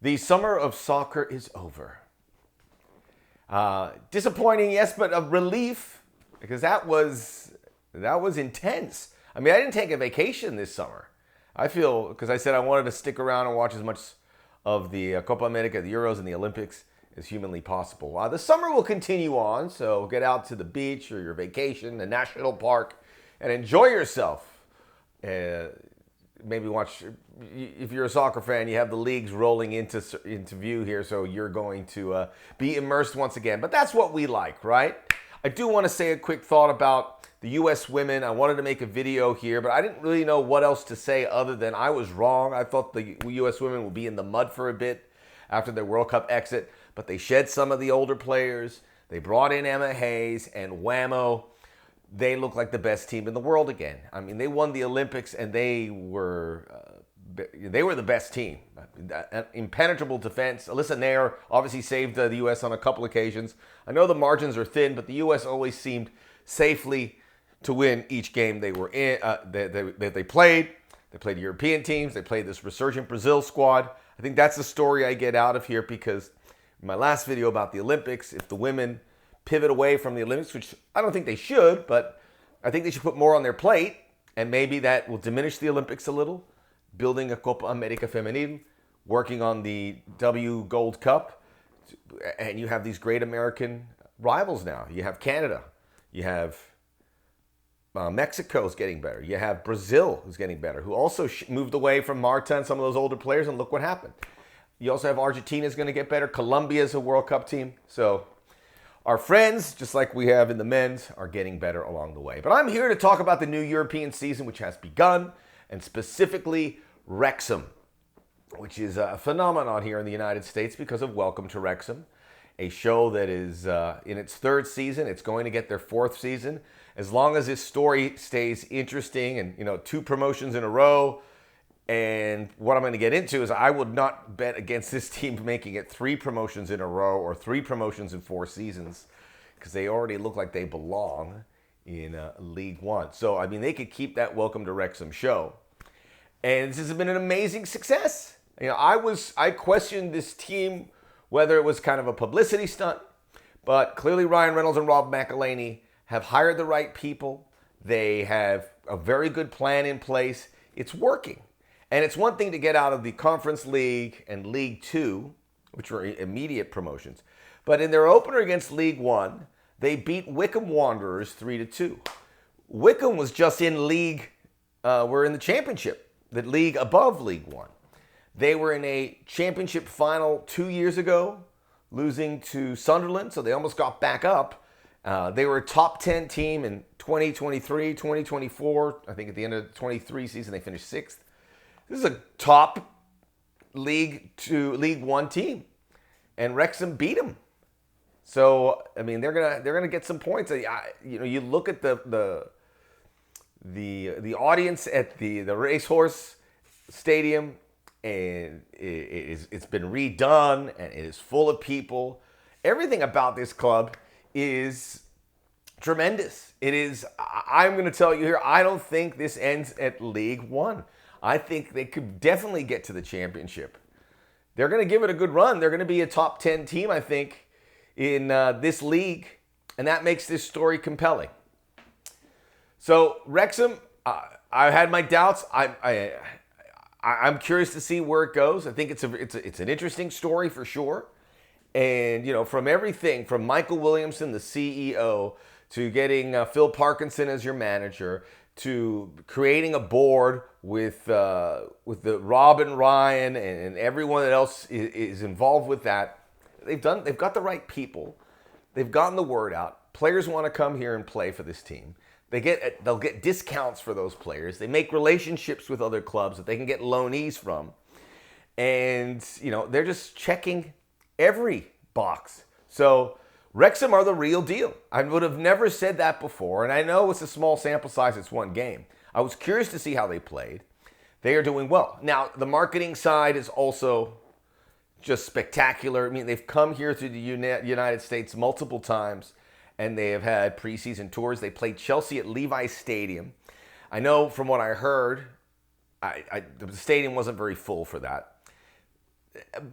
The summer of soccer is over. Disappointing, yes, but a relief because that was intense. I mean, I didn't take a vacation this summer. I feel because I said I wanted to stick around and watch as much of the Copa America, the Euros, and the Olympics as humanly possible. The summer will continue on, so get out to the beach or your vacation, the national park, and enjoy yourself. Uh, Maybe watch. If you're a soccer fan, you have the leagues rolling into view here, so you're going to be immersed once again. But that's what we like, right? I do want to say a quick thought about the U.S. women. I wanted to make a video here, but I didn't really know what else to say other than I was wrong. I thought the U.S. women would be in the mud for a bit after their World Cup exit, but they shed some of the older players. They brought in Emma Hayes and whammo, they look like the best team in the world again. I mean, they won the Olympics and they were the best team. Impenetrable defense. Alyssa Nair obviously saved the U.S. on a couple occasions. I know the margins are thin, but the U.S. always seemed safely to win each game they were in. They played. They played European teams. They played this resurgent Brazil squad. I think that's the story I get out of here because in my last video about the Olympics, if the women pivot away from the Olympics, which I don't think they should, but I think they should put more on their plate, and maybe that will diminish the Olympics a little, building a Copa America Femenil, working on the W Gold Cup, and you have these great American rivals now. You have Canada, you have Mexico's getting better, you have Brazil who's getting better, who also moved away from Marta and some of those older players, and look what happened. You also have Argentina's going to get better, Colombia's a World Cup team, so our friends, just like we have in the men's, are getting better along the way. But I'm here to talk about the new European season, which has begun, and specifically Wrexham, which is a phenomenon here in the United States because of Welcome to Wrexham, a show that is in its third season. It's going to get their fourth season. As long as this story stays interesting and, 2 promotions in a row, and what I'm going to get into is I would not bet against this team making it 3 promotions in a row or 3 promotions in 4 seasons because they already look like they belong in League One. So, I mean, they could keep that Welcome to Wrexham show. And this has been an amazing success. I questioned this team whether it was kind of a publicity stunt, but clearly Ryan Reynolds and Rob McElhenney have hired the right people. They have a very good plan in place. It's working. And it's one thing to get out of the Conference League and League Two, which were immediate promotions. But in their opener against League One, they beat Wycombe Wanderers 3-2. Wycombe was just in League, were in the championship, the league above League One. They were in a championship final 2 years ago, losing to Sunderland, so they almost got back up. They were a top 10 team in 2023, 2024. I think at the end of the 23 season, they finished 6th. This is a top League One team, and Wrexham beat them. So I mean, they're gonna get some points. You look at the audience at the racehorse stadium, and it's been redone, and it is full of people. Everything about this club is tremendous. It is. I'm going to tell you here. I don't think this ends at League One. I think they could definitely get to the championship. They're going to give it a good run. They're going to be a top 10 team, I think, in this league. And that makes this story compelling. So, Wrexham, I had my doubts. I'm curious to see where it goes. I think it's an interesting story for sure. And, from everything, from Michael Williamson, the CEO, to getting Phil Parkinson as your manager, to creating a board with the Rob and Ryan and everyone else is involved with that. They've got the right people. They've gotten the word out. Players want to come here and play for this team. They'll get discounts for those players. They make relationships with other clubs that they can get loanees from. And, they're just checking every box. So Wrexham are the real deal. I would have never said that before, and I know it's a small sample size, it's one game. I was curious to see how they played. They are doing well. Now, the marketing side is also just spectacular. I mean, they've come here through the United States multiple times, and they have had preseason tours. They played Chelsea at Levi's Stadium. I know from what I heard, the stadium wasn't very full for that.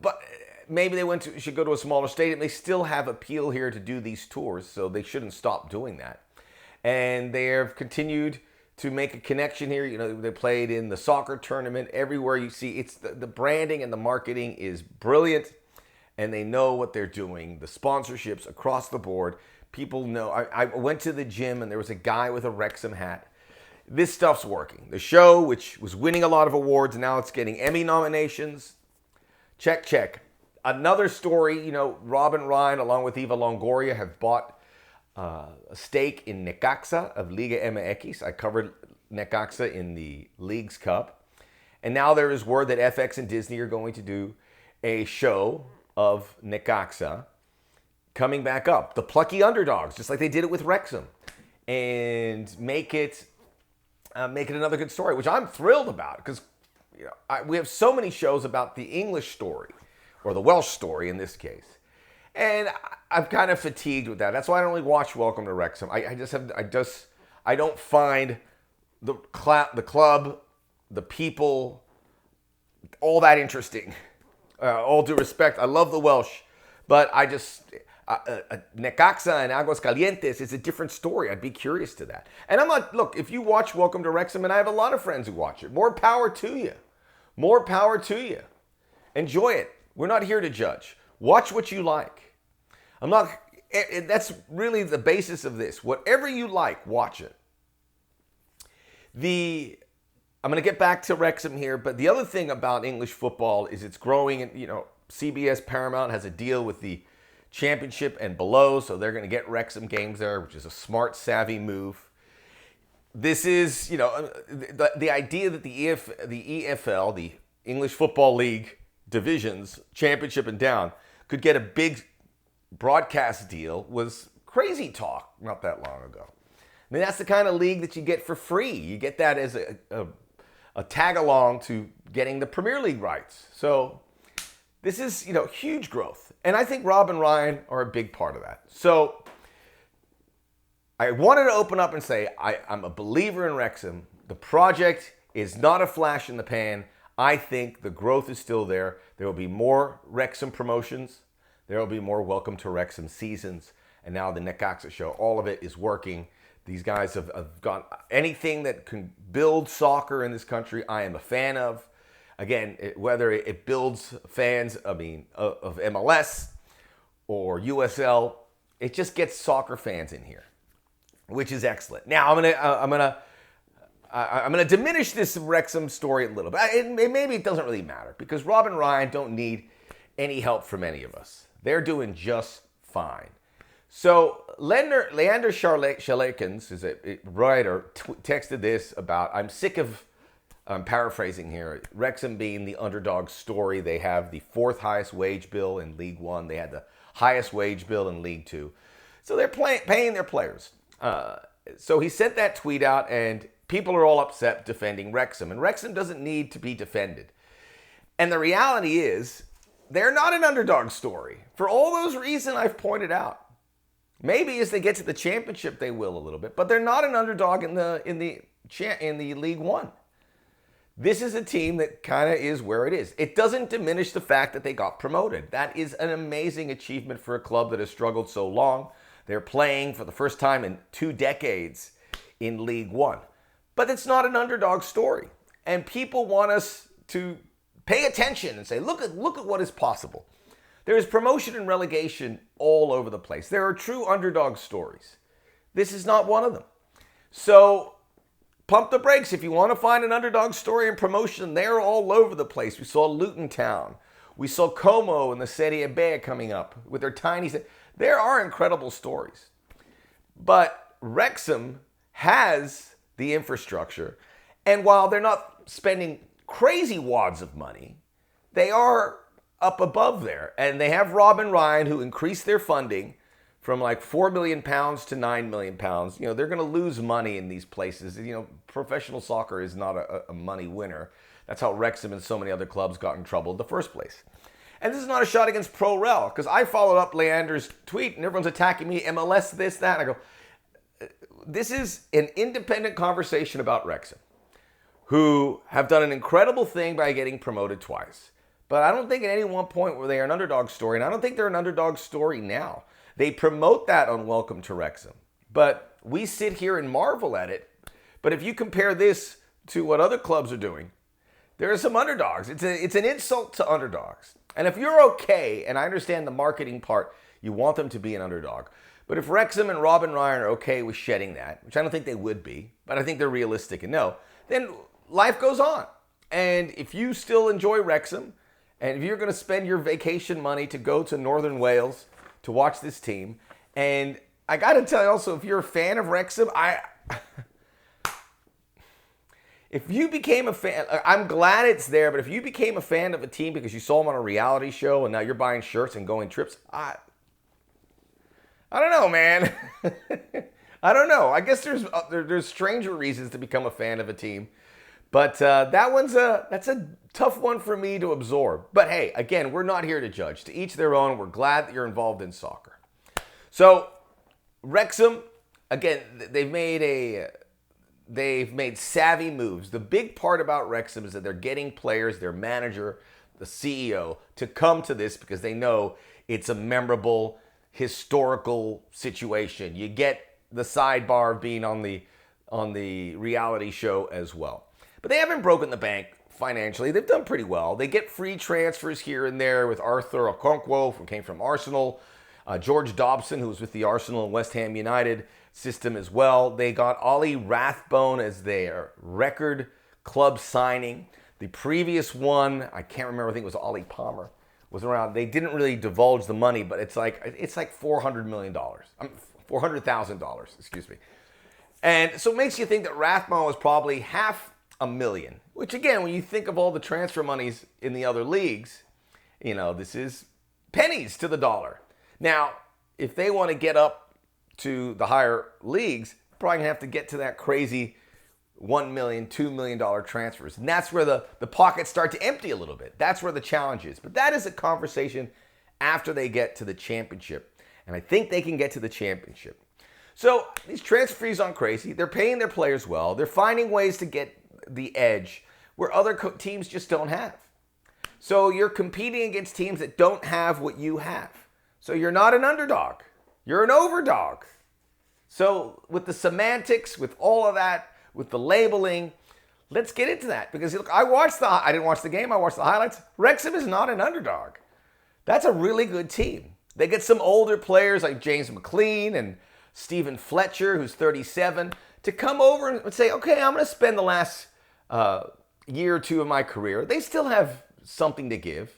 but maybe they should go to a smaller stadium. They still have appeal here to do these tours, so they shouldn't stop doing that. And they have continued to make a connection here. You know, they played in the soccer tournament. Everywhere you see, it's the branding and the marketing is brilliant, and they know what they're doing. The sponsorships across the board. People know. I went to the gym, and there was a guy with a Wrexham hat. This stuff's working. The show, which was winning a lot of awards, now it's getting Emmy nominations. Check, check. Another story, you know, Rob and Ryan, along with Eva Longoria, have bought a stake in Necaxa of Liga MX. I covered Necaxa in the Leagues Cup. And now there is word that FX and Disney are going to do a show of Necaxa coming back up. The plucky underdogs, just like they did it with Wrexham. And make it another good story, which I'm thrilled about, because you know, we have so many shows about the English story, or the Welsh story in this case. And I'm kind of fatigued with that. That's why I don't really watch Welcome to Wrexham. I don't find the club, the people, all that interesting. All due respect, I love the Welsh, but I just Necaxa and Aguas Calientes is a different story. I'd be curious to that. And I'm not, look, if you watch Welcome to Wrexham, and I have a lot of friends who watch it, more power to you. More power to you. Enjoy it. We're not here to judge. Watch what you like. That's really the basis of this. Whatever you like, watch it. I'm going to get back to Wrexham here, but the other thing about English football is it's growing, and you know, CBS Paramount has a deal with the Championship and below, so they're going to get Wrexham games there, which is a smart, savvy move. This is, you know, the idea that the EFL, the English Football League divisions, Championship and down, could get a big broadcast deal was crazy talk not that long ago. I mean, that's the kind of league that you get for free. You get that as a tag along to getting the Premier League rights. So this is, you know, huge growth. And I think Rob and Ryan are a big part of that. So I wanted to open up and say I'm a believer in Wrexham. The project is not a flash in the pan. I think the growth is still there. There will be more Wrexham promotions. There will be more Welcome to Wrexham seasons. And now the Necaxa show, all of it is working. These guys have got anything that can build soccer in this country, I am a fan of. Again, whether it builds fans, of MLS or USL, it just gets soccer fans in here, which is excellent. Now I'm gonna diminish this Wrexham story a little bit. Maybe it doesn't really matter because Rob and Ryan don't need any help from any of us. They're doing just fine. So Leander Shalekins, is a writer, texted this about, I'm paraphrasing here, Wrexham being the underdog story. They have the fourth highest wage bill in League One. They had the highest wage bill in League Two. So they're paying their players. So he sent that tweet out, and people are all upset defending Wrexham. And Wrexham doesn't need to be defended. And the reality is, they're not an underdog story. For all those reasons I've pointed out. Maybe as they get to the championship, they will a little bit. But they're not an underdog in the League One. This is a team that kind of is where it is. It doesn't diminish the fact that they got promoted. That is an amazing achievement for a club that has struggled so long. They're playing for the first time in 2 decades in League One. But it's not an underdog story. And people want us to pay attention and say, look at what is possible. There is promotion and relegation all over the place. There are true underdog stories. This is not one of them. So pump the brakes. If you want to find an underdog story in promotion, they're all over the place. We saw Luton Town. We saw Como in the Serie B coming up with their tiny... There are incredible stories. But Wrexham has the infrastructure. And while they're not spending crazy wads of money, they are up above there. And they have Rob and Ryan, who increased their funding from like £4 million to £9 million. You know, they're going to lose money in these places. You know, professional soccer is not a money winner. That's how Wrexham and so many other clubs got in trouble in the first place. And this is not a shot against Pro Rel, because I followed up Leander's tweet and everyone's attacking me, MLS, this, that. And I go, this is an independent conversation about Wrexham, who have done an incredible thing by getting promoted twice. But I don't think at any one point were they an underdog story, and I don't think they're an underdog story now. They promote that on Welcome to Wrexham, but we sit here and marvel at it. But if you compare this to what other clubs are doing, there are some underdogs. It's an insult to underdogs. And if you're okay, and I understand the marketing part, you want them to be an underdog. But if Wrexham and Robin Ryan are okay with shedding that, which I don't think they would be, but I think they're realistic and no, then life goes on. And if you still enjoy Wrexham, and if you're going to spend your vacation money to go to Northern Wales to watch this team, and I got to tell you also, if you're a fan of Wrexham, if you became a fan, I'm glad it's there, but if you became a fan of a team because you saw them on a reality show and now you're buying shirts and going trips, I don't know, man. I don't know. I guess there's stranger reasons to become a fan of a team. But that's a tough one for me to absorb. But hey, again, we're not here to judge. To each their own. We're glad that you're involved in soccer. So, Wrexham, again, they've made savvy moves. The big part about Wrexham is that they're getting players, their manager, the CEO, to come to this because they know it's a memorable, historical situation. You get the sidebar of being on the reality show as well. But they haven't broken the bank financially. They've done pretty well. They get free transfers here and there with Arthur Okonkwo, who came from Arsenal, George Dobson, who was with the Arsenal and West Ham United system as well. They got Ollie Rathbone as their record club signing. The previous one, I can't remember, I think it was Ollie Palmer, was around. They didn't really divulge the money, but it's like $400 million. $400,000, excuse me. And so it makes you think that Rathbone was probably $500,000, which again, when you think of all the transfer monies in the other leagues, this is pennies to the dollar. Now, if they want to get up to the higher leagues, probably going to have to get to that crazy $1 million, $2 million transfers. And that's where the pockets start to empty a little bit. That's where the challenge is. But that is a conversation after they get to the championship. And I think they can get to the championship. So these transfer fees aren't crazy. They're paying their players well. They're finding ways to get the edge where other teams just don't have. So you're competing against teams that don't have what you have. So you're not an underdog. You're an overdog. So with the semantics, with all of that, with the labeling, let's get into that. Because look, I didn't watch the game. I watched the highlights. Wrexham is not an underdog. That's a really good team. They get some older players like James McLean and Stephen Fletcher, who's 37, to come over and say, okay, I'm going to spend the last year or two of my career. They still have something to give.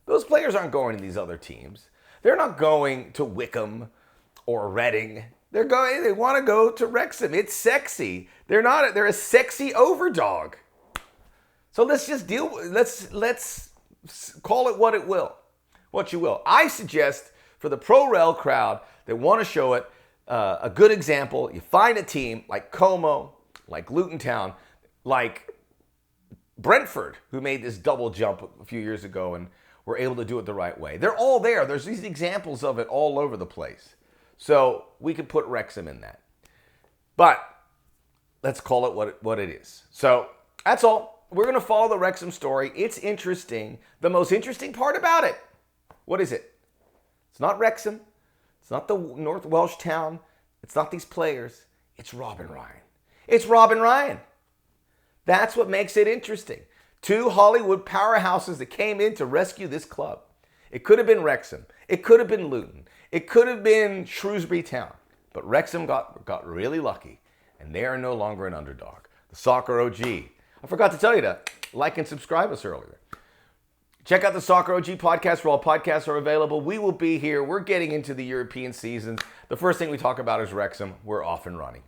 Those players aren't going to these other teams. They're not going to Wycombe or Reading. They want to go to Wrexham. It's sexy. They're a sexy overdog. So let's just let's call it what you will. I suggest for the pro-rel crowd that want to show it a good example, you find a team like Como, like Luton Town, like Brentford, who made this double jump a few years ago and were able to do it the right way. They're all there. There's these examples of it all over the place. So we could put Wrexham in that. But let's call it what it is. So that's all. We're going to follow the Wrexham story. It's interesting. The most interesting part about it, what is it? It's not Wrexham. It's not the North Welsh town. It's not these players. It's Robin Ryan. It's Robin Ryan. That's what makes it interesting. Two Hollywood powerhouses that came in to rescue this club. It could have been Wrexham. It could have been Luton. It could have been Shrewsbury Town. But Wrexham got really lucky, and they are no longer an underdog. The Soccer OG. I forgot to tell you to like and subscribe us earlier. Check out the Soccer OG podcast where all podcasts are available. We will be here. We're getting into the European seasons. The first thing we talk about is Wrexham. We're off and running.